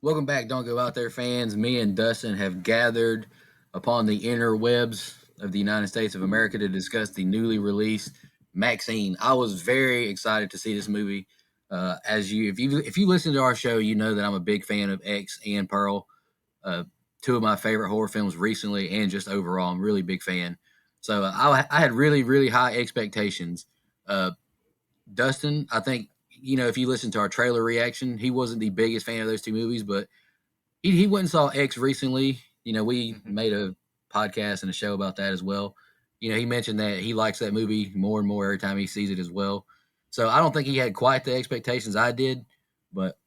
Welcome back, Don't Go Out There fans. Me and Dustin have gathered upon the interwebs of the United States of America to discuss the newly released MaXXXine. I was very excited to see this movie. If you listen to our show, you know that I'm a big fan of X and Pearl, uh, two of my favorite horror films recently, and just overall, I'm a really big fan. So I had really high expectations. Uh, Dustin, I think if you listen to our trailer reaction, he wasn't the biggest fan of those two movies, but he went and saw X recently. We Mhm. made a podcast and a show about that as well. He mentioned that he likes that movie more and more every time he sees it as well. So I don't think he had quite the expectations I did, but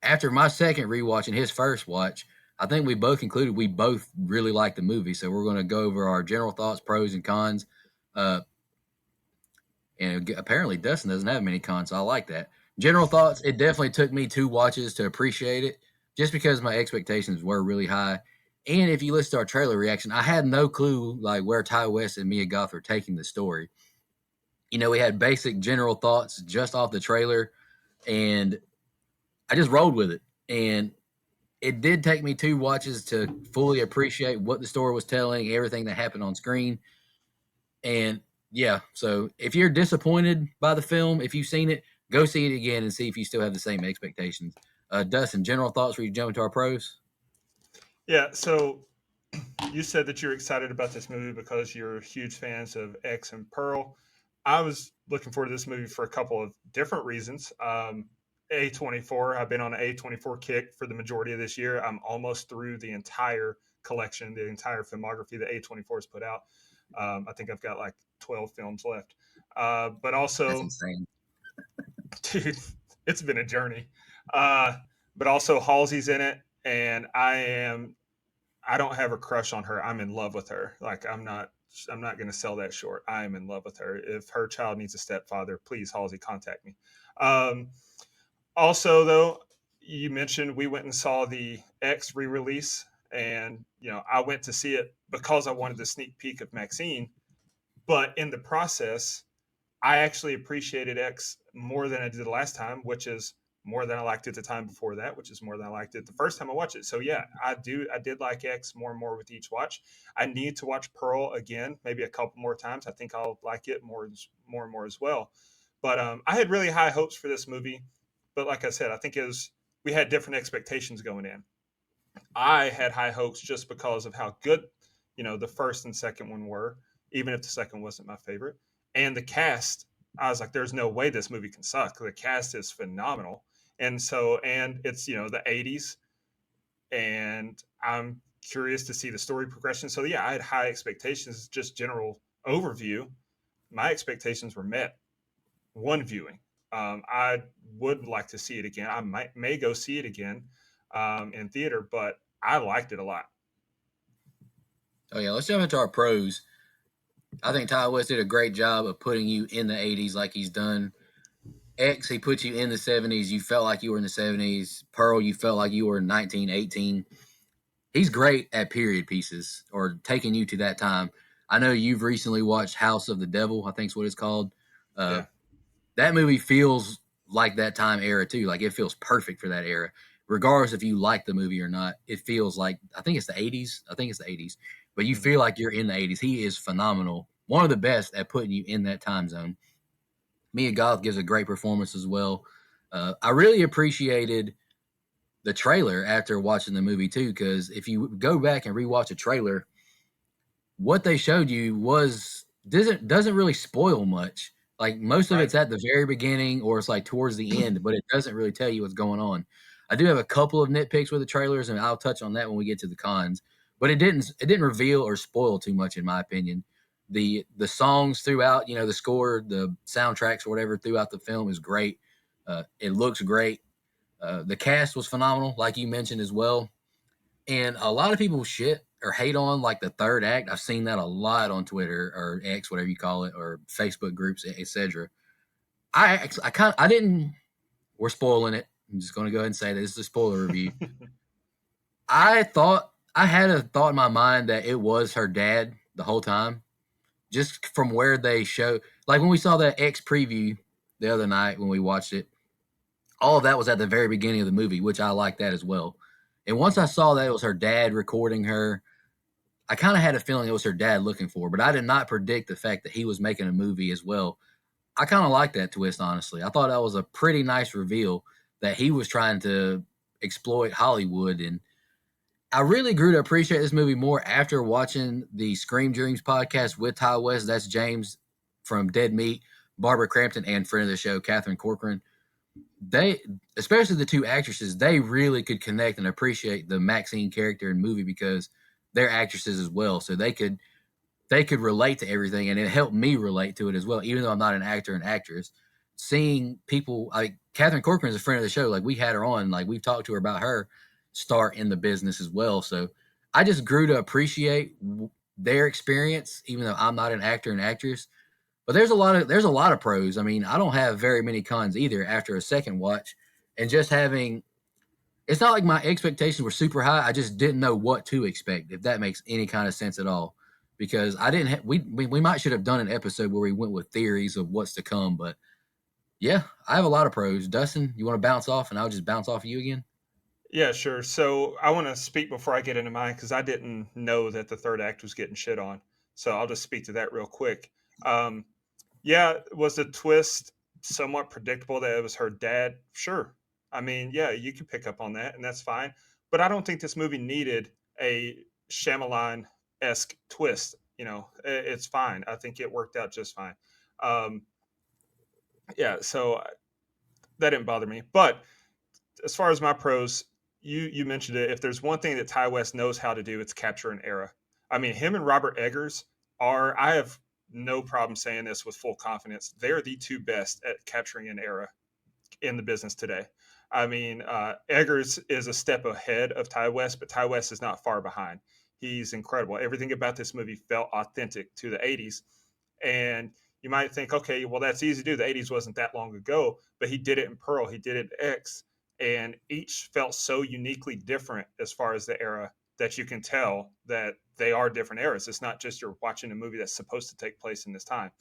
after my second rewatch and his first watch, I think we both concluded we both really liked the movie. So we're going to go over our general thoughts, pros and cons. Uh, and apparently Dustin doesn't have many cons, so I like that. General thoughts: it definitely took me two watches to appreciate it, just because my expectations were really high. And if you listen to our trailer reaction, I had no clue like where Ty West and Mia Goth were taking the story. We had basic general thoughts just off the trailer, and I just rolled with it. And it did take me two watches to fully appreciate what the story was telling, everything that happened on screen. And yeah, so if you're disappointed by the film, if you've seen it, go see it again and see if you still have the same expectations. Dustin, general thoughts before you jump into our pros? Yeah, so you said that you're excited about this movie because you're huge fans of X and Pearl. I was looking forward to this movie for a couple of different reasons. A24, I've been on an A24 kick for the majority of this year. I'm almost through the entire collection, the entire filmography that A24 has put out. I think I've got like 12 films left. But That's also, insane. dude, it's been a journey. Uh, but also, Halsey's in it, and I don't have a crush on her. I'm in love with her. Like I'm not going to sell that short. I am in love with her. If her child needs a stepfather, please Halsey contact me. Um, Also though, you mentioned we went and saw the X re-release, and I went to see it because I wanted the sneak peek of Maxine. But in the process, I actually appreciated X more than I did the last time, which is more than I liked it the time before that, which is more than I liked it the first time I watched it. So yeah, I did like X more and more with each watch. I need to watch Pearl again, maybe a couple more times. I think I'll like it more and more as well. But I had really high hopes for this movie. But like I said, I think it was we had different expectations going in. I had high hopes just because of how good, the first and second one were, even if the second wasn't my favorite. And the cast, I was like, there's no way this movie can suck. The cast is phenomenal. And it's, the 80s, and I'm curious to see the story progression. So, yeah, I had high expectations, just general overview. My expectations were met one viewing. I would like to see it again. May go see it again in theater, but I liked it a lot. Oh yeah, let's jump into our pros. I think Ty West did a great job of putting you in the '80s, like he's done. X, he put you in the '70s. You felt like you were in the '70s. Pearl, you felt like you were in 1918. He's great at period pieces or taking you to that time. I know you've recently watched House of the Devil, I think is what it's called. Uh, Yeah. that movie feels like that time era too. Like it feels perfect for that era, regardless if you like the movie or not. It feels like I think it's the '80s. I think it's the '80s, but you Mhm. feel like you're in the '80s. He is phenomenal. One of the best at putting you in that time zone. Mia Goth gives a great performance as well. I really appreciated the trailer after watching the movie too, because if you go back and rewatch a trailer, what they showed you was doesn't really spoil much. Like most of Right. it's at the very beginning or it's like towards the end, but it doesn't really tell you what's going on. I do have a couple of nitpicks with the trailers, and I'll touch on that when we get to the cons. But it didn't reveal or spoil too much in my opinion. The songs throughout, the score, the soundtracks or whatever throughout the film is great. It looks great. The cast was phenomenal, like you mentioned as well. And a lot of people shit or hate on like the third act. I've seen that a lot on Twitter or X, whatever you call it, or Facebook groups, etc. I didn't. We're spoiling it. I'm just going to go ahead and say that this is a spoiler review. I had a thought in my mind that it was her dad the whole time, just from where they show. Like when we saw that X preview the other night when we watched it, all of that was at the very beginning of the movie, which I like that as well. And once I saw that it was her dad recording her, I kind of had a feeling it was her dad looking for her, but I did not predict the fact that he was making a movie as well. I kind of like that twist, honestly. I thought that was a pretty nice reveal that he was trying to exploit Hollywood. And I really grew to appreciate this movie more after watching the Scream Dreams podcast with Ty West. That's James from Dead Meat, Barbara Crampton, and friend of the show, Catherine Corcoran. They, especially the two actresses, they really could connect and appreciate the MaXXXine character and movie because they're actresses as well. So they could relate to everything, and it helped me relate to it as well, even though I'm not an actor and actress. Seeing people like Catherine Corcoran is a friend of the show, like we had her on, like we've talked to her about her start in the business as well. So I just grew to appreciate their experience, even though I'm not an actor and actress. But there's a lot of pros. I mean, I don't have very many cons either after a second watch, and just having it's not like my expectations were super high. I just didn't know what to expect, if that makes any kind of sense at all. Because I didn't have, we might should have done an episode where we went with theories of what's to come. But yeah, I have a lot of pros. Dustin, you want to bounce off and I'll just bounce off you again? Yeah, sure. So I want to speak before I get into mine because I didn't know that the third act was getting shit on. So I'll just speak to that real quick. Um, yeah, was the twist somewhat predictable that it was her dad? Sure. I mean, yeah, you can pick up on that, and that's fine. But I don't think this movie needed a Shyamalan esque twist. It's fine. I think it worked out just fine. Um, yeah, so that didn't bother me. But as far as my pros, you mentioned it. If there's one thing that Ty West knows how to do, it's capture an era. I mean, him and Robert Eggers are. I have no problem saying this with full confidence. They're the two best at capturing an era in the business today. I mean, Eggers is a step ahead of Ty West, but Ty West is not far behind. He's incredible. Everything about this movie felt authentic to the 80s. And you might think, okay, well, that's easy to do. The 80s wasn't that long ago, but he did it in Pearl, he did it in X, and each felt so uniquely different as far as the era that you can tell that they are different eras. It's not just you're watching a movie that's supposed to take place in this time.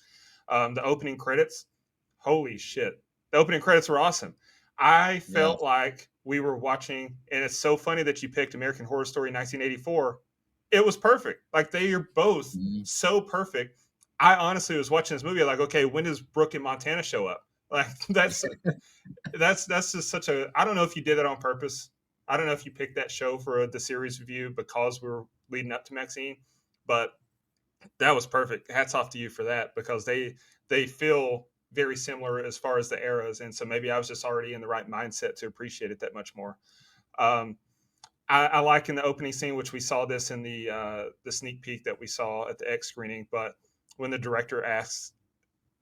The opening credits, holy shit. The opening credits were awesome. I Yeah. felt like we were watching, and it's so funny that you picked American Horror Story 1984. It was perfect. Like they are both Mhm. so perfect. I honestly was watching this movie like, okay, when does Brooke in Montana show up? Like that's just such a. I don't know if you did that on purpose. I don't know if you picked that show for the series review because we were leading up to MaXXXine, but that was perfect. Hats off to you for that because they feel very similar as far as the eras, and so maybe I was just already in the right mindset to appreciate it that much more. Um, I like in the opening scene, which we saw this in the sneak peek that we saw at the X screening, but when the director asks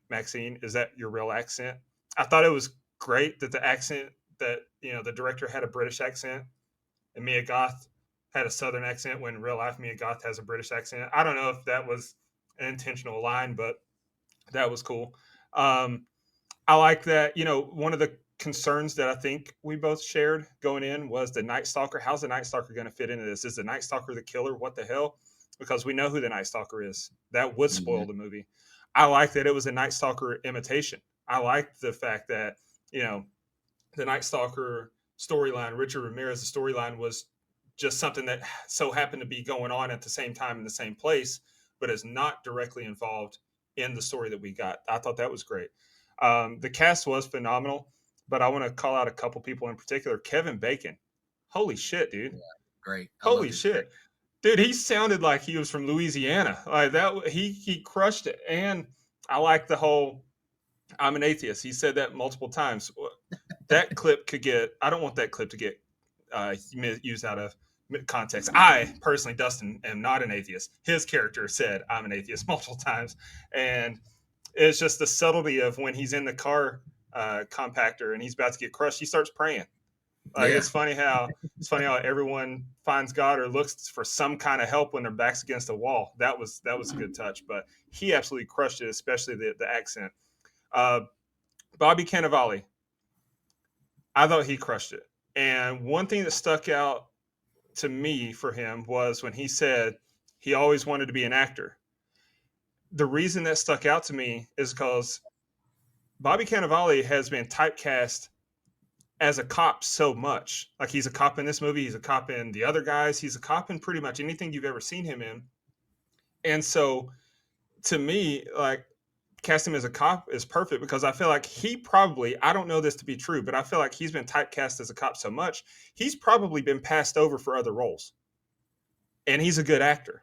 Maxine, "Is that your real accent?" I thought it was great that the accent that the director had a British accent and Mia Goth had a Southern accent when in real life Mia Goth has a British accent. I don't know if that was an intentional line, but that was cool. Um, I like that. One of the concerns that I think we both shared going in was the Night Stalker. How's the Night Stalker going to fit into this? Is the Night Stalker the killer? What the hell? Because we know who the Night Stalker is. That would spoil Mhm. the movie. I like that it was a Night Stalker imitation. I like the fact that you know the Night Stalker storyline, Richard Ramirez, the storyline was just something that so happened to be going on at the same time in the same place, but is not directly involved in the story that we got. I thought that was great. The cast was phenomenal, but I want to call out a couple people in particular. Kevin Bacon. Holy shit, dude. Yeah, great. I loved Holy his shit. character. Dude, he sounded like he was from Louisiana. Like that he crushed it. And I like the whole I'm an atheist. He said that multiple times. That clip could get. I don't want that clip to get used out of context. I personally, Dustin, am not an atheist. His character said I'm an atheist multiple times, and it's just the subtlety of when he's in the car compactor and he's about to get crushed. He starts praying. Like Yeah. it's funny how everyone finds God or looks for some kind of help when their backs against a wall. That was a good touch, but he absolutely crushed it, especially the accent. Uh, Bobby Cannavale, I thought he crushed it. And one thing that stuck out to me for him was when he said he always wanted to be an actor. The reason that stuck out to me is because Bobby Cannavale has been typecast as a cop so much. Like he's a cop in this movie, he's a cop in the other guys, he's a cop in pretty much anything you've ever seen him in. And so to me, like casting him as a cop is perfect because I feel like he probably, I don't know this to be true, but I feel like he's been typecast as a cop so much, he's probably been passed over for other roles. And he's a good actor.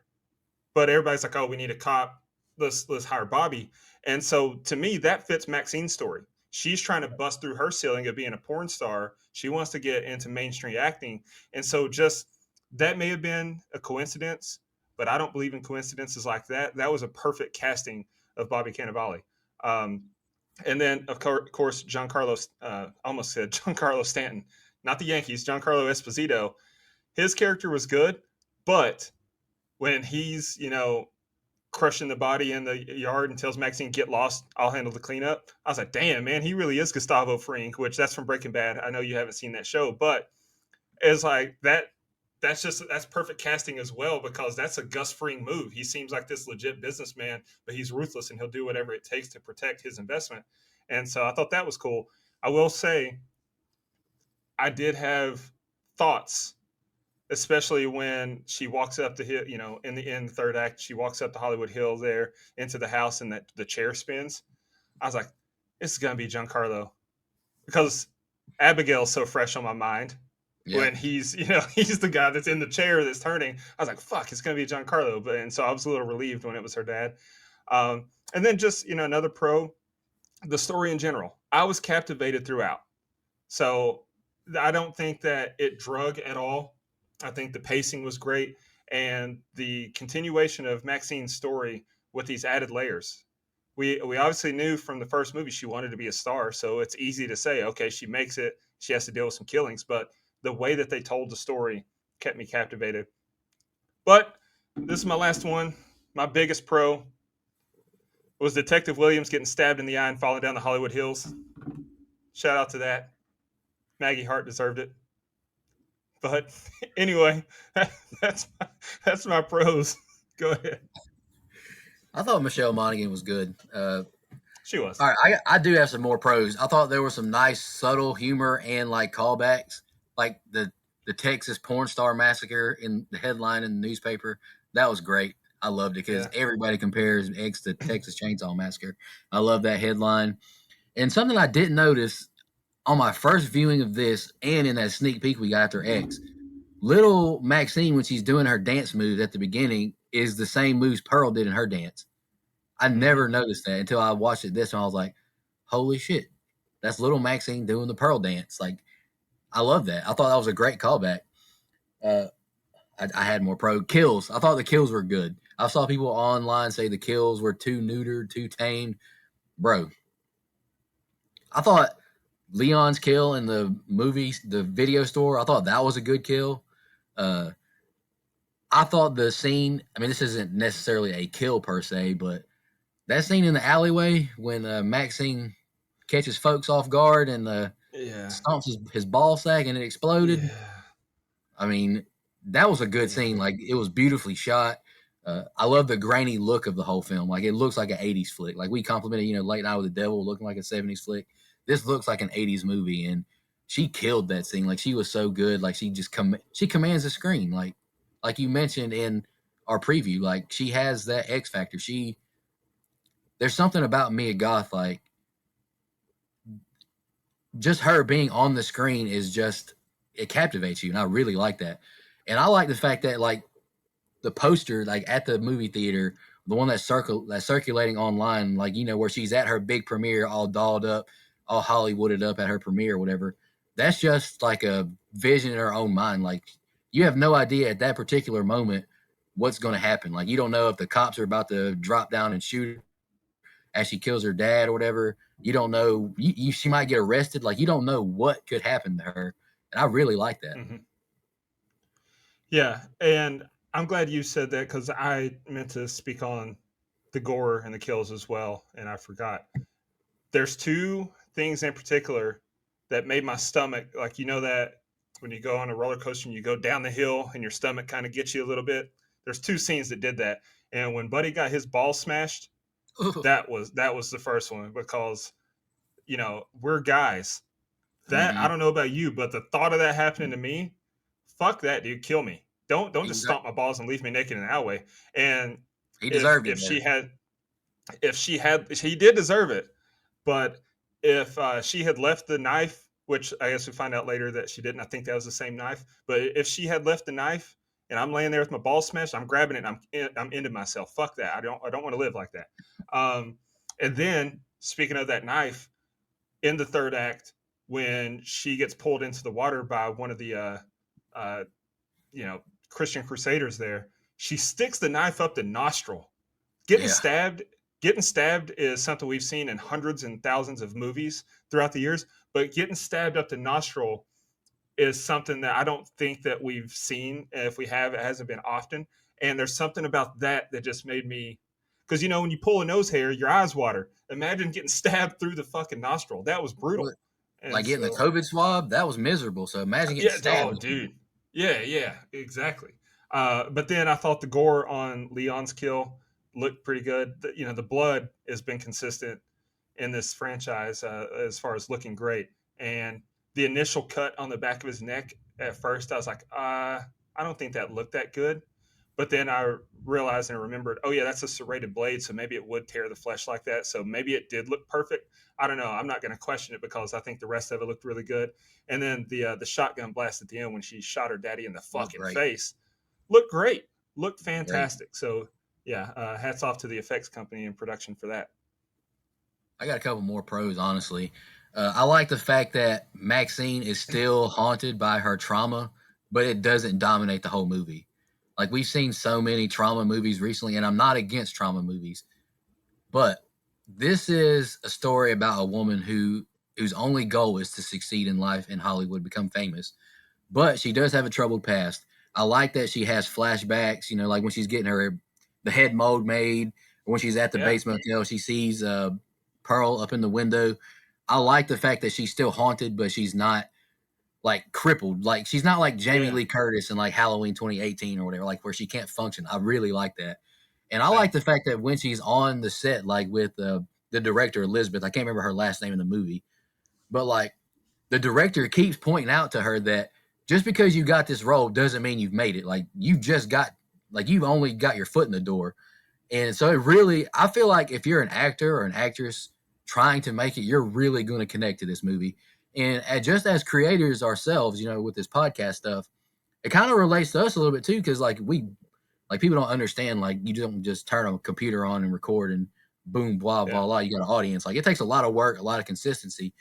But everybody's like, "Oh, we need a cop. Let's hire Bobby." And so to me, that fits Maxine's story. She's trying to bust through her ceiling of being a porn star. She wants to get into mainstream acting, and so just that may have been a coincidence, but I don't believe in coincidences like that. That was a perfect casting of Bobby Cannavale. Um, and then of course, Giancarlo, almost said Giancarlo Stanton, not the Yankees, Giancarlo Esposito. His character was good, but when he's crushing the body in the yard and tells Maxine, "Get lost, I'll handle the cleanup." I was like, "Damn, man, he really is Gustavo Fring," which that's from Breaking Bad. I know you haven't seen that show, but it's like that. That's perfect casting as well because that's a Gus Fring move. He seems like this legit businessman, but he's ruthless and he'll do whatever it takes to protect his investment. And so I thought that was cool. I will say I did have thoughts, especially when she walks up the hill, in the third act, she walks up the Hollywood Hill there into the house and that the chair spins. I was like, this is gonna be Giancarlo because Abigail's so fresh on my mind Yeah. when he's he's the guy that's in the chair that's turning. I was like, fuck, it's gonna be Giancarlo. But and so I was a little relieved when it was her dad. And then just another pro, the story in general. I was captivated throughout. So I don't think that it drug at all. I think the pacing was great and the continuation of Maxine's story with these added layers. We obviously knew from the first movie she wanted to be a star, so it's easy to say, okay, she makes it, she has to deal with some killings, but the way that they told the story kept me captivated. But this is my last one. My biggest pro was Detective Williams getting stabbed in the eye and falling down the Hollywood Hills. Shout out to that. Maggie Hart deserved it. But anyway, that's that's my pros. Go ahead. I thought Michelle Monaghan was good. She was. All right, I do have some more pros. I thought there were some nice subtle humor and like callbacks, like the Texas porn star massacre in the headline in the newspaper. That was great. I loved it because Yeah. everybody compares X to Texas Chainsaw Massacre. I love that headline. And something I didn't notice on my first viewing of this and in that sneak peek we got after X, little Maxine, when she's doing her dance moves at the beginning, is the same moves Pearl did in her dance. I Mm-hmm. never noticed that until I watched it this one. I was like, holy shit, that's little Maxine doing the Pearl dance. Like, I love that. I thought that was a great callback. Uh, I had more pro kills. I thought the kills were good. I saw people online say the kills were too neutered, too tamed. Bro, I thought Leon's kill in the movies, the video store, I thought that was a good kill. Uh, I thought the scene, I mean, this isn't necessarily a kill per se, but that scene in the alleyway when Maxine catches folks off guard and Yeah. stomps his ball sack and it exploded. Yeah. I mean, that was a good Yeah. scene. Like, it was beautifully shot. I love the grainy look of the whole film. Like, it looks like an 80s flick. Like, we complimented, Late Night with the Devil looking like a 70s flick. This looks like an 80s movie. And she killed that scene. Like, she was so good. Like, she commands the screen. Like you mentioned in our preview, like, she has that X factor. There's something about Mia Goth, like, just her being on the screen is just, it captivates you. And I really like that. And I like the fact that, like, the poster, like at the movie theater, the one that's circulating online, like, where she's at her big premiere, all dolled up, all Hollywooded up at her premiere or whatever. That's just like a vision in her own mind. Like, you have no idea at that particular moment what's going to happen. Like, you don't know if the cops are about to drop down and shoot her as she kills her dad or whatever. You don't know. She might get arrested. Like, you don't know what could happen to her. And I really like that. Mm-hmm. Yeah. And I'm glad you said that because I meant to speak on the gore and the kills as well, and I forgot. There's two things in particular that made my stomach, like, that when you go on a roller coaster and you go down the hill and your stomach kind of gets you a little bit. There's two scenes that did that. And when Buddy got his ball smashed, that was the first one because we're guys. That I Mm-hmm. don't know about you, but the thought of that happening to me, fuck that, dude, kill me. Don't just stomp my balls and leave me naked in an alleyway. And He if deserved it if though. she had if she had she did deserve it, but if she had left the knife, which I guess we find out later that she didn't, I think that was the same knife. But if she had left the knife and I'm laying there with my balls smashed, I'm grabbing it and I'm into myself. Fuck that. I don't want to live like that. Um, and then speaking of that knife, in the third act, when she gets pulled into the water by one of the uh, you know Christian crusaders there, she sticks the knife up the nostril. Getting Yeah. stabbed, getting stabbed is something we've seen in hundreds and thousands of movies throughout the years, but getting stabbed up the nostril is something that I don't think that we've seen. If we have, it hasn't been often. And there's something about that that just made me, because when you pull a nose hair, your eyes water. Imagine getting stabbed through the fucking nostril. That was What? brutal. And Like getting the so, COVID swab, that was miserable. So imagine getting yeah, stabbed. oh, dude, yeah, exactly. But then I thought the gore on Leon's kill looked pretty good. The blood has been consistent in this franchise as far as looking great. And the initial cut on the back of his neck, at first, I was like, I don't think that looked that good. But then I realized and remembered, oh yeah, that's a serrated blade, so maybe it would tear the flesh like that. So maybe it did look perfect. I don't know. I'm not going to question it because I think the rest of it looked really good. And then the shotgun blast at the end when she shot her daddy in the Looked fucking great. face looked great, looked Great. fantastic. So yeah, hats off to the effects company and production for that. I got a couple more pros, honestly. I like the fact that Maxine is still haunted by her trauma, but it doesn't dominate the whole movie. Like we've seen so many trauma movies recently, and I'm not against trauma movies, but this is a story about a woman whose only goal is to succeed in life in Hollywood, become famous. But she does have a troubled past. I like that she has flashbacks, like when she's getting the head mold made, or when she's at the Yeah, basement hotel, she sees Pearl up in the window. I like the fact that she's still haunted, but she's not like crippled. Like she's not like Jamie yeah, Lee Curtis in like Halloween 2018 or whatever, like where she can't function. I really like that. And I same. like the fact that when she's on the set, like with the director Elizabeth, I can't remember her last name in the movie, but like the director keeps pointing out to her that just because you got this role doesn't mean you've made it. Like you've only got your foot in the door. And so it really, I feel like if you're an actor or an actress trying to make it, you're really going to connect to this movie. And just as creators ourselves, with this podcast stuff, it kind of relates to us a little bit too, because like people don't understand, like you don't just turn a computer on and record and boom, blah, Yeah. blah, blah. You got an audience. Like it takes a lot of work, a lot of consistency.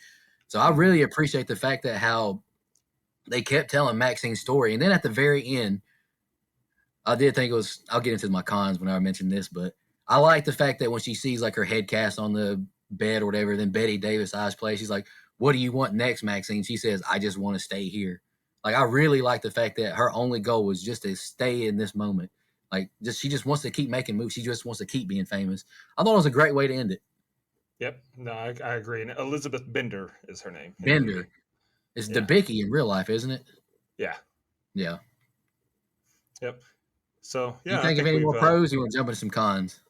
So I Hmm. really appreciate the fact that how they kept telling Maxine's story. And then at the very end, I did think it was, I'll get into my cons when I mention this, but I like the fact that when she sees like her head cast on the bed or whatever, then Betty Davis eyes play, she's like, "What do you want next, Maxine?" She says, "I just want to stay here." Like, I really like the fact that her only goal was just to stay in this moment. Like, she just wants to keep making movies. She just wants to keep being famous. I thought it was a great way to end it. Yep. No, I agree. And Elizabeth Bender is her name in the movie. Bender. It's Yeah. Debicki in real life, isn't it? Yeah. Yeah. Yep. So You yeah, I think of think any we've more pros? Or you want to jump into some cons?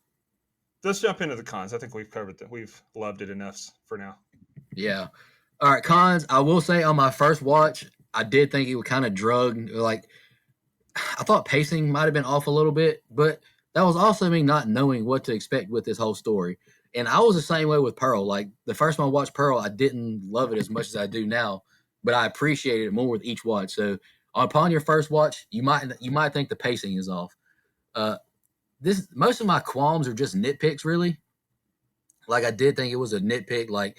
let's jump into the cons. I think we've covered that. We've loved it enough for now. Yeah. All right, cons. I will say on my first watch, I did think it was kind of drugged. Like I thought pacing might have been off a little bit, but that was also me not knowing what to expect with this whole story. And I was the same way with Pearl. Like the first time I watched Pearl, I didn't love it as much as I do now, but I appreciated it more with each watch. So upon your first watch, you might think the pacing is off. Uh, this most of my qualms are just nitpicks, really. Like I did think it was a nitpick, like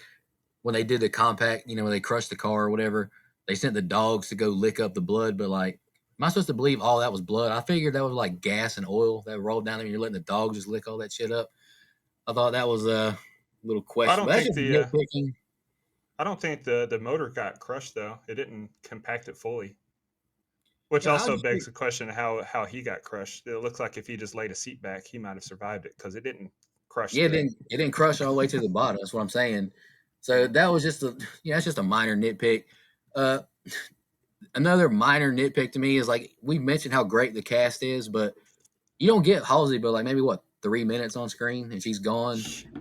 when they did the compact, when they crushed the car or whatever, they sent the dogs to go lick up the blood. But like, am I supposed to believe all that was blood? I figured that was like gas and oil that rolled down there, and you're letting the dogs just lick all that shit up. I thought that was a little I question, don't but that's think just the nitpicking. I don't think the motor got crushed though. It didn't compact it fully, which Yeah, I also just begs the question how he got crushed. It looks like if he just laid a seat back, he might have survived it because it didn't crush yeah, it the. didn't crush all the way to the bottom. That's what I'm saying. So Yeah. that was just it's just a minor nitpick. Uh, Another minor nitpick to me is like we mentioned how great the cast is, but you don't get Halsey, but like maybe what 3 minutes on screen and she's gone.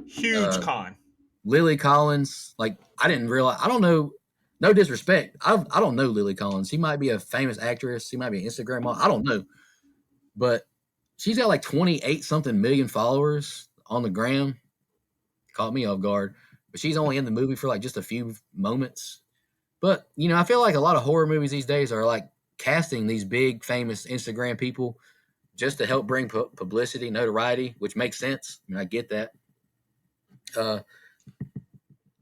Huge Uh, con. Lily Collins, like I didn't realize. I don't know. no disrespect. I don't know Lily Collins. She might be a famous actress. She might be an Instagram model. I don't know, but she's got like 28 something million followers on the gram. Caught me off guard, but she's only in the movie for like just a few moments. But I feel like a lot of horror movies these days are like casting these big famous Instagram people just to help bring publicity, notoriety, which makes sense. I mean, I get that. Uh,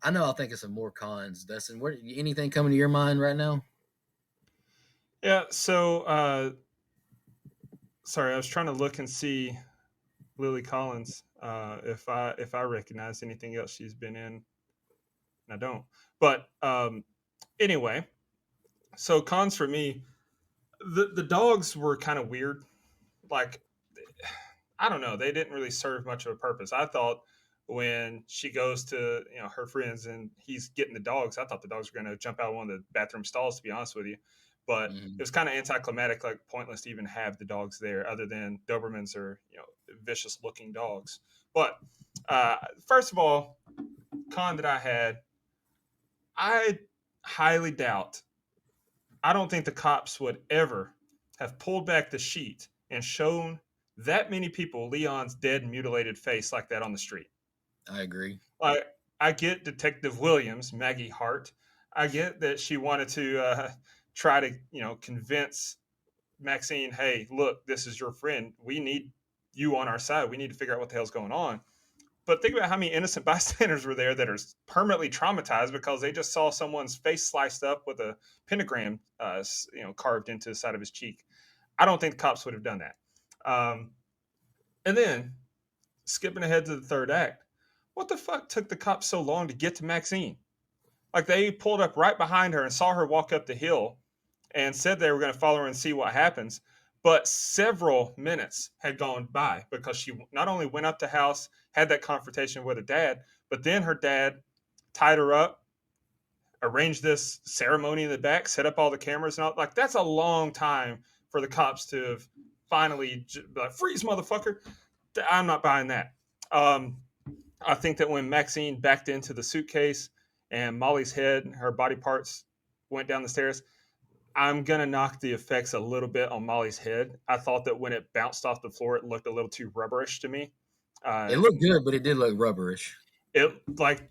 I know I'll think of some more cons. Dustin, anything coming to your mind right now? Yeah. So, sorry, I was trying to look and see Lily Collins, if I recognize anything else she's been in. And I don't. But anyway, so cons for me, the dogs were kind of weird. Like, I don't know, they didn't really serve much of a purpose. I thought when she goes to her friends and he's getting the dogs, I thought the dogs were going to jump out of one of the bathroom stalls. To be honest with you, but it Mm-hmm. was kind of anticlimactic, like pointless to even have the dogs there, other than Dobermans are vicious looking dogs. But first of all, con that I had, I highly doubt. I don't think the cops would ever have pulled back the sheet and shown that many people Leon's dead, mutilated face like that on the street. I agree. Like, I get Detective Williams, Maggie Hart. I get that she wanted to try to, convince Maxine, hey, look, this is your friend. We need you on our side. We need to figure out what the hell's going on. But think about how many innocent bystanders were there that are permanently traumatized because they just saw someone's face sliced up with a pentagram, carved into the side of his cheek. I don't think the cops would have done that. Um, and then skipping ahead to the third act, what the fuck took the cops so long to get to Maxine? Like, they pulled up right behind her and saw her walk up the hill and said they were going to follow her and see what happens. But several minutes had gone by because she not only went up the house, had that confrontation with her dad, but then her dad tied her up, arranged this ceremony in the back, set up all the cameras and all. Like, that's a long time for the cops to have finally like, freeze, motherfucker. I'm not buying that. Um, I think that when Maxine backed into the suitcase and Molly's head, her body parts went down the stairs, I'm gonna knock the effects a little bit on Molly's head. I thought that when it bounced off the floor, it looked a little too rubberish to me. It Uh, looked good, but it did look rubberish. it like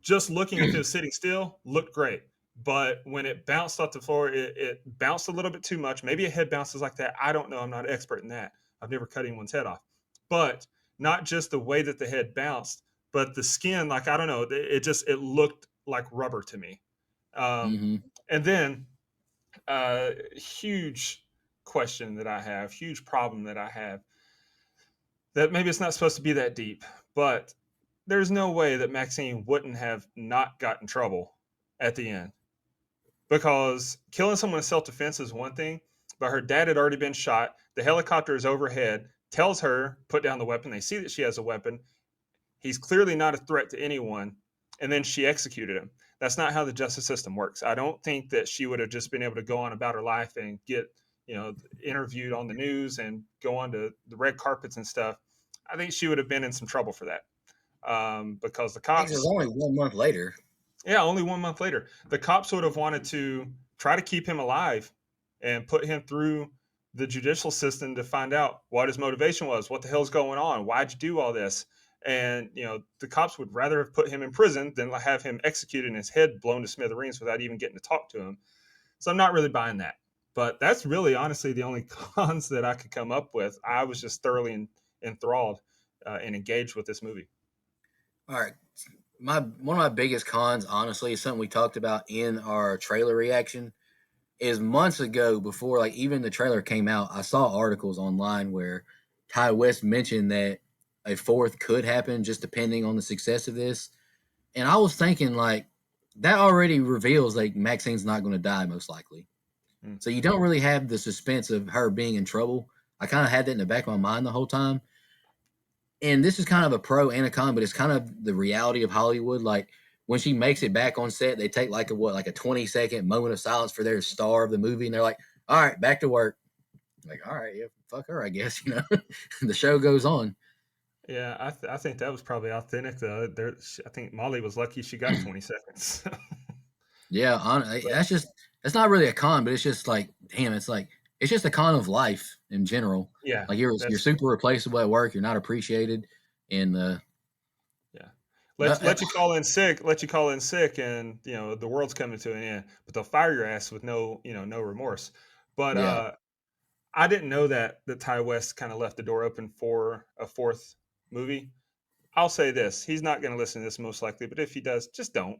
just looking if it was sitting still looked great, but when it bounced off the floor, it bounced a little bit too much. Maybe a head bounces like that. I don't know. I'm not an expert in that. I've never cut anyone's head off, but not just the way that the head bounced, but the skin. Like, I don't know. It looked like rubber to me. Um, Mm-hmm. and then huge question that I have, huge problem that I have, that maybe it's not supposed to be that deep, but there's no way that Maxine wouldn't have not got in trouble at the end, because killing someone in self defense is one thing, but her dad had already been shot. The helicopter is overhead, tells her, put down the weapon. They see that she has a weapon. He's clearly not a threat to anyone. And then she executed him. That's not how the justice system works. I don't think that she would have just been able to go on about her life and get, interviewed on the news and go on to the red carpets and stuff. I think she would have been in some trouble for that, because the I think it was cops, only 1 month later. yeah, only 1 month later, the cops would have wanted to try to keep him alive and put him through the judicial system to find out what his motivation was, what the hell's going on, why'd you do all this? And the cops would rather have put him in prison than have him executed and his head blown to smithereens without even getting to talk to him. So I'm not really buying that. But that's really, honestly, the only cons that I could come up with. I was just thoroughly enthralled and engaged with this movie. All right. My One of my biggest cons, honestly, is something we talked about in our trailer reaction. Is months ago, before like even the trailer came out, I saw articles online where Ty West mentioned that a fourth could happen just depending on the success of this. And I was thinking like that already reveals like Maxine's not going to die most likely. Mm. So you don't really have the suspense of her being in trouble. I kind of had that in the back of my mind the whole time. And this is kind of a pro and a con, but it's kind of the reality of Hollywood. Like when she makes it back on set, they take like a 20-second moment of silence for their star of the movie, and they're like, "All right, back to work." I'm like, all right, yeah, fuck her, I guess. The show goes on. Yeah, I think that was probably authentic. Though I think Molly was lucky she got 20 seconds. Yeah, But that's not really a con, but it's just like damn, it's like it's just a con of life in general. yeah, Like you're that's super replaceable at work. You're not appreciated, and yeah. no, Let you call in sick. Let you call in sick, and the world's coming to an end. But they'll fire your ass with no remorse. But yeah, I didn't know that Ty West kind of left the door open for a fourth movie. I'll say this: he's not going to listen to this most likely, but if he does, just don't.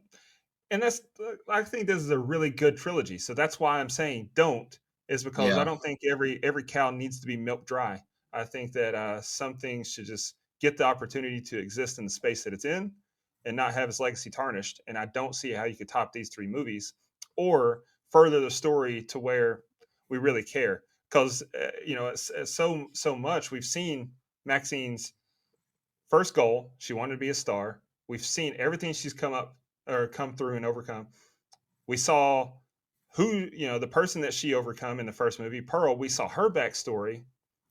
And that's I think this is a really good trilogy. So that's why I'm saying don't is because I yeah, don't think every cow needs to be milked dry. I think that some things should just get the opportunity to exist in the space that it's in and not have its legacy tarnished. And I don't see how you could top these three movies or further the story to where we really care. Because it's so much we've seen Maxine's first goal. She wanted to be a star. We've seen everything she's come up or come through and overcome. We saw the person that she overcome in the first movie, Pearl. We saw her backstory,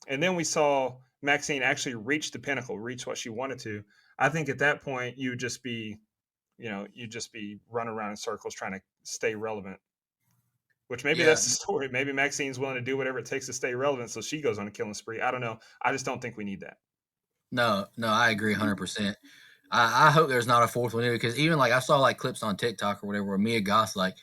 and then we saw Maxine actually reach the pinnacle, reach what she wanted to. I think at that point you would just be, you'd just be running around in circles trying to stay relevant. Which maybe yeah. that's the story. Maybe Maxine's willing to do whatever it takes to stay relevant, so she goes on a killing spree. I don't know. I just don't think we need that. No, no, I agree 100%. I hope there's not a fourth one either because even like I saw like clips on TikTok or whatever where Mia Goth like,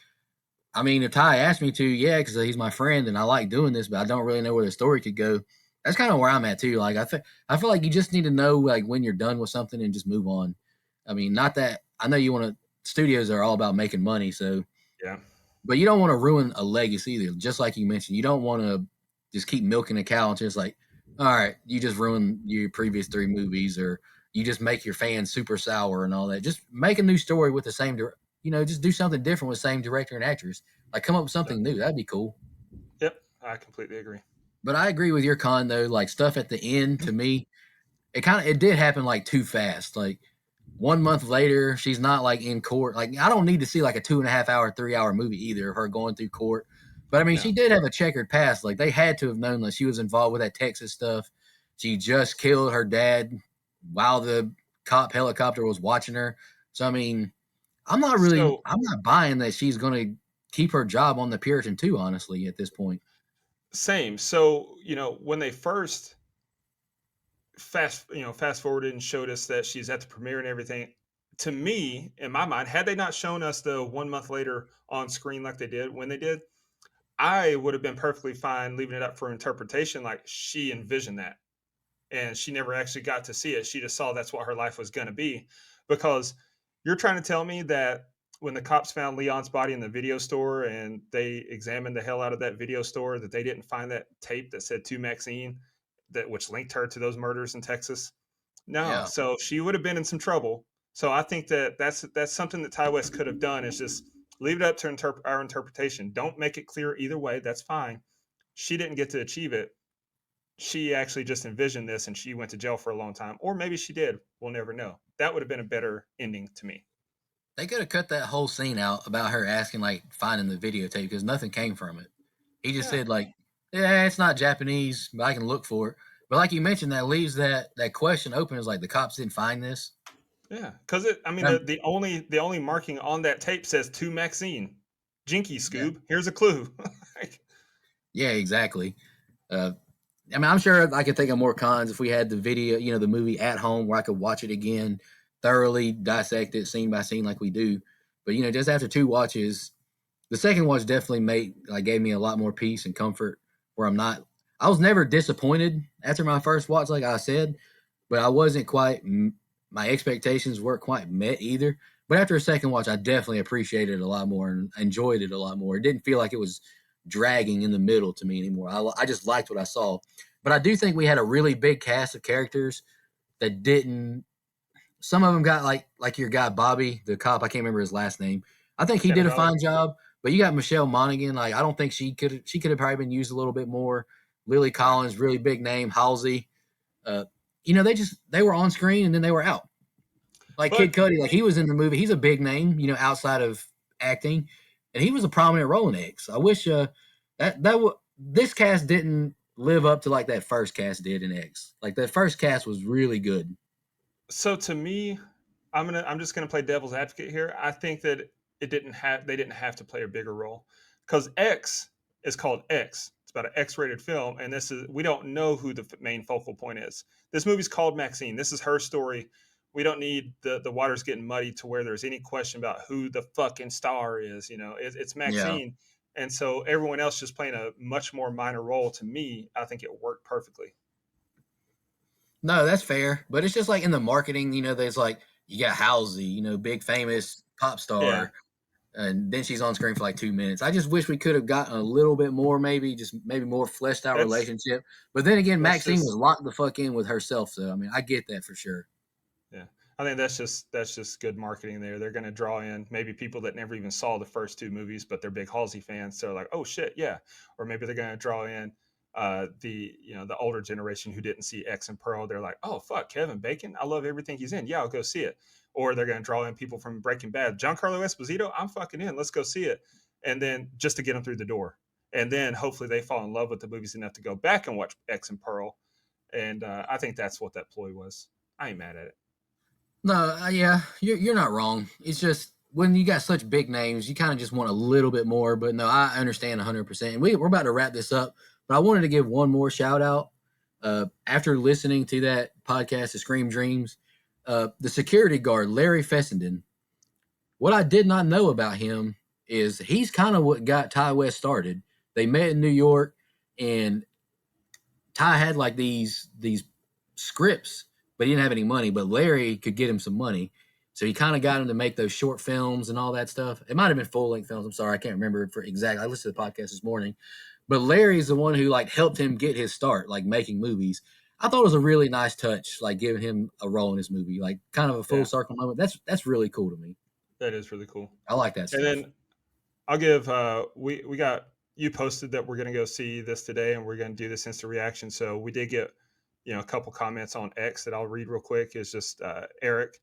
I mean, if Ty asked me to, yeah, because he's my friend and I like doing this, but I don't really know where the story could go. That's kind of where I'm at too. Like I feel like you just need to know like when you're done with something and just move on. I mean, not that I know you want to. Studios are all about making money, so Yeah, but you don't want to ruin a legacy either. Just like you mentioned, you don't want to just keep milking a cow and just like, all right, you just ruin your previous three movies, or you just make your fans super sour and all that. Just make a new story with the same, just do something different with the same director and actress. Like come up with yeah. something new. That'd be cool. Yep, I completely agree. But I agree with your con though. Like stuff at the end to me, it did happen like too fast. Like 1 month later, she's not like in court. Like I don't need to see like a 2.5 hour, 3 hour movie either of her going through court. But I mean, she No. did have a checkered past. Like they had to have known that she was involved with that Texas stuff. She just killed her dad while the cop helicopter was watching her. So I mean, So I'm not buying that she's going to keep her job on the Puritan too. Honestly, at this point, same. So when they first fast forwarded and showed us that she's at the premiere and everything, to me, in my mind, had they not shown us the 1 month later on screen like they did when they did, I would have been perfectly fine leaving it up for interpretation. Like she envisioned that, and she never actually got to see it. She just saw that's what her life was going to be. Because you're trying to tell me that when the cops found Leon's body in the video store and they examined the hell out of that video store, that they didn't find that tape that said to Maxine, that which linked her to those murders in Texas? No. yeah, So she would have been in some trouble. So I think that's something that Ty West could have done is just leave it up to our interpretation. Don't make it clear either way. That's fine. She didn't get to achieve it. She actually just envisioned this and she went to jail for a long time. Or maybe she did. We'll never know. That would have been a better ending to me. they could have cut that whole scene out about her asking like finding the videotape because nothing came from it. He just Yeah. said like, "Yeah, it's not Japanese, but I can look for it." But like you mentioned, that leaves that question open. Is like the cops didn't find this. Yeah. Because I mean, Um, the only marking on that tape says to Maxine. Jinky yeah, Scoob. Here's a clue. Like, yeah, exactly. Uh, I mean, I'm sure I could think of more cons if we had the video, the movie at home where I could watch it again, thoroughly dissect it scene by scene like we do. But just after two watches, the second watch definitely gave me a lot more peace and comfort. Where I was never disappointed after my first watch, like I said, but I wasn't quite. My expectations weren't quite met either. But after a second watch, I definitely appreciated it a lot more and enjoyed it a lot more. It didn't feel like it was dragging in the middle to me anymore. I just liked what I saw. But I do think we had a really big cast of characters that didn't. Some of them got like your guy Bobby, the cop. I can't remember his last name. I think he did a Annabelle. fine job. But you got Michelle Monaghan. Like I don't think she could have probably been used a little bit more. Lily Yeah. Collins, really big name. Halsey. Uh, they were on screen and then they were out. Like Kid But Cudi, like he was in the movie. He's a big name, outside of acting, and he was a prominent role in X. I wish this cast didn't live up to like that first cast did in X. Like that first cast was really good. so to me, I'm just gonna play devil's advocate here. I think that they didn't have to play a bigger role because X is called X. It's about an X-rated film, and we don't know who the main focal point is. This movie's called Maxine. This is her story. We don't need the waters getting muddy to where there's any question about who the fucking star is. It's Yeah. Maxine, and so everyone else just playing a much more minor role. To me, I think it worked perfectly. No, that's fair. But it's just like in the marketing, there's like you got Halsey, big famous pop Yeah, star, and then she's on screen for like 2 minutes. I just wish we could have gotten a little bit more, maybe more fleshed out that's relationship. But then again, that's Maxine was just locked the fuck in with herself. So I mean, I get that for sure. Yeah, I think that's just good marketing there. They're going to draw in maybe people that never even saw the first two movies, but they're big Halsey fans. So like, oh shit, yeah. Or maybe they're going to draw in the older generation who didn't see X and Pearl. They're like, oh fuck, Kevin Bacon, I love everything he's in. Yeah, I'll go see it. Or they're going to draw in people from Breaking Bad, Giancarlo Esposito. I'm fucking in. Let's go see it. And then just to get them through the door. And then hopefully they fall in love with the movies enough to go back and watch X and Pearl. And I think that's what that ploy was. I ain't mad at it. No, yeah, you're not wrong. It's just when you got such big names, you kind of just want a little bit more. But no, I understand 100%. And we're about to wrap this up, but I wanted to give one more shout out. After listening to that podcast, The Scream Dreams, the security guard Larry Fessenden. What I did not know about him is he's kind of what got Ty West started. They met in New York, and Ty had like these scripts, but he didn't have any money. But Larry could get him some money, so he kind of got him to make those short films and all that stuff. It might have been full length films. I'm sorry, I can't remember for exactly. I listened to the podcast this morning, but Larry's the one who like helped him get his start, like making movies. I thought it was a really nice touch, like giving him a role in this movie, like kind of a full Yeah. circle moment. That's really cool to me. That is really cool. I like that And stuff. then I'll give we got you posted that we're gonna go see this today and we're gonna do this instant reaction. So we did get a couple comments on X that I'll read real quick. It's just Eric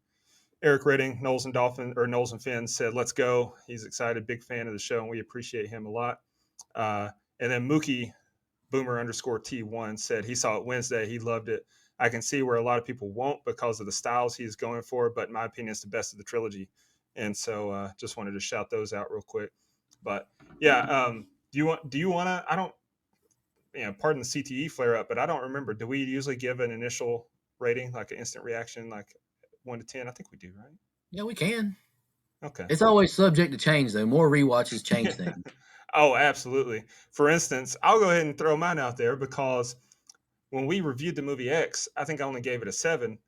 Redding, Knowles and Finn said, "Let's go." He's excited, big fan of the show, and we appreciate him a lot. Uh, and then Mookie Boomer underscore T1 said he saw it Wednesday. He loved it. I can see where a lot of people won't because of the styles he's going for, but in my opinion, it's the best of the trilogy. And so just wanted to shout those out real quick. But yeah, do you want to, I don't, pardon the CTE flare up, but I don't remember. Do we usually give an initial rating, like an instant reaction, like 1 to 10? I think we do, right? Yeah, we can. Okay. It's always subject to change, though. More rewatches change things. Oh, absolutely. For instance, I'll go ahead and throw mine out there because when we reviewed the movie X, I think I only gave it a 7.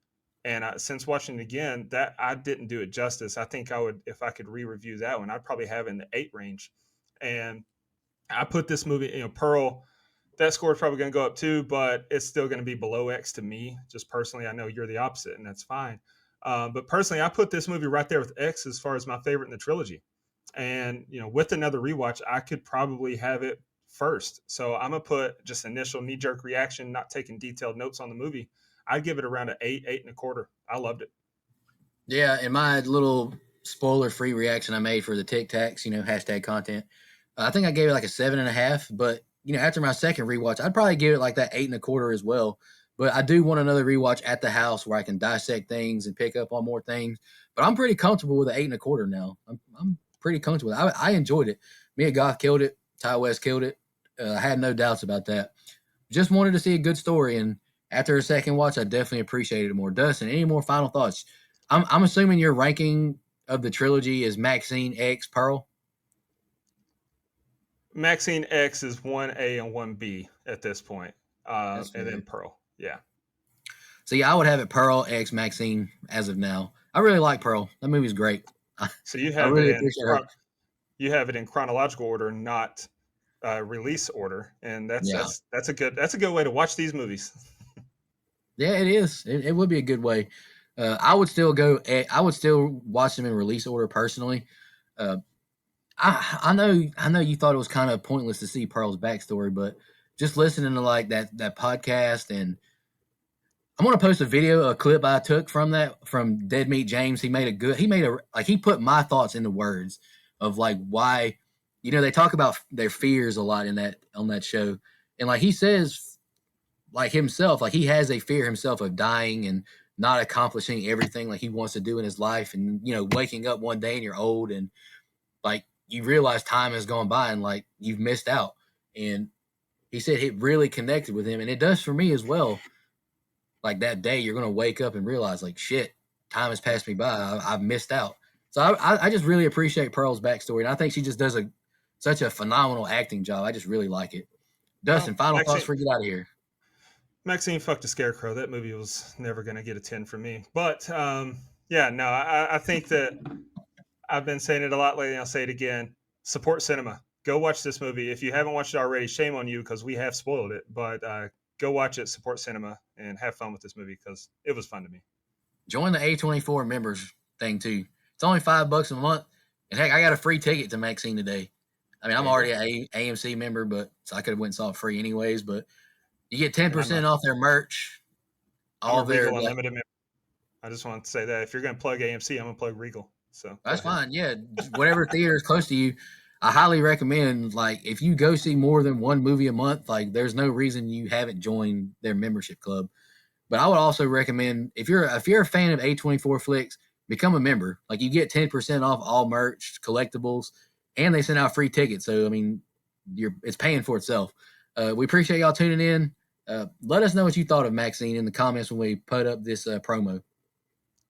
And since watching it again, that I didn't do it justice. I think I would, if I could re-review that one, I'd probably have it in the 8 range. And I put this movie, Pearl, that score is probably going to go up too, but it's still going to be below X to me. Just personally, I know you're the opposite, and that's fine. But personally, I put this movie right there with X as far as my favorite in the trilogy. And with another rewatch, I could probably have it first. So I'm gonna put just initial knee jerk reaction, not taking detailed notes on the movie. I'd give it around an 8, 8 and a quarter. I loved it. Yeah, and my little spoiler-free reaction I made for the Tic Tacs, hashtag content, I think I gave it like a 7.5. But after my second rewatch, I'd probably give it like that 8.25 as well. But I do want another rewatch at the house where I can dissect things and pick up on more things. But I'm pretty comfortable with the 8.25 now. I'm pretty comfortable with it. I enjoyed it. Mia Goth killed it. Ty West killed it. I had no doubts about that. Just wanted to see a good story, and after a second watch, I definitely appreciated it more. Dustin, any more final thoughts? I'm assuming your ranking of the trilogy is Maxine X Pearl. Maxine X is 1A and 1B at this point. That's And then fair. Pearl. Yeah. So yeah, I would have it Pearl X Maxine as of now. I really like Pearl. That movie's great. I, So you I have it really in appreciate her. you have it in chronological order, not release order, and that's Yeah, that's that's a good way to watch these movies. yeah, it is. It would be a good way. I would still go. I would still watch them in release order personally. Uh, I know you thought it was kind of pointless to see Pearl's backstory, but just listening to like that podcast, and I'm gonna post a clip I took from Dead Meat James. He put my thoughts into words of like why they talk about their fears a lot in that on that show, and like he says like himself, like he has a fear himself of dying and not accomplishing everything like he wants to do in his life, and waking up one day and you're old, and like you realize time has gone by and like you've missed out. And he said it really connected with him, and it does for me as well. Like that day, you're gonna wake up and realize, like, shit, time has passed me by. I've missed out. So I just really appreciate Pearl's backstory, and I think she just does such a phenomenal acting job. I just really like it. Well, Dustin, final thoughts Maxine, before we get out of here. Maxine fucked a scarecrow. That movie was never going to get a 10 from me. But yeah, no, I think that I've been saying it a lot lately. I'll say it again. Support cinema. Go watch this movie. If you haven't watched it already, shame on you because we have spoiled it. But go watch it, support cinema, and have fun with this movie because it was fun to me. Join the A24 members thing too. It's only $5 a month, and heck, I got a free ticket to MaXXXine today. I mean, I'm There you already go. a AMC member, but so I could have went and saw it free anyways. But you get And 10% off their merch, I'm a all their Regal like. Unlimited member. I just want to say that if you're going to plug AMC, I'm going to plug Regal. So go That's ahead. fine. Yeah, whatever theater is close to you, I highly recommend. Like, if you go see more than one movie a month, like, there's no reason you haven't joined their membership club. But I would also recommend if you're a fan of A24 flicks, become a member. Like, you get 10% off all merch, collectibles, and they send out free tickets. So I mean, it's paying for itself. We appreciate y'all tuning in. Let us know what you thought of MaXXXine in the comments when we put up this promo.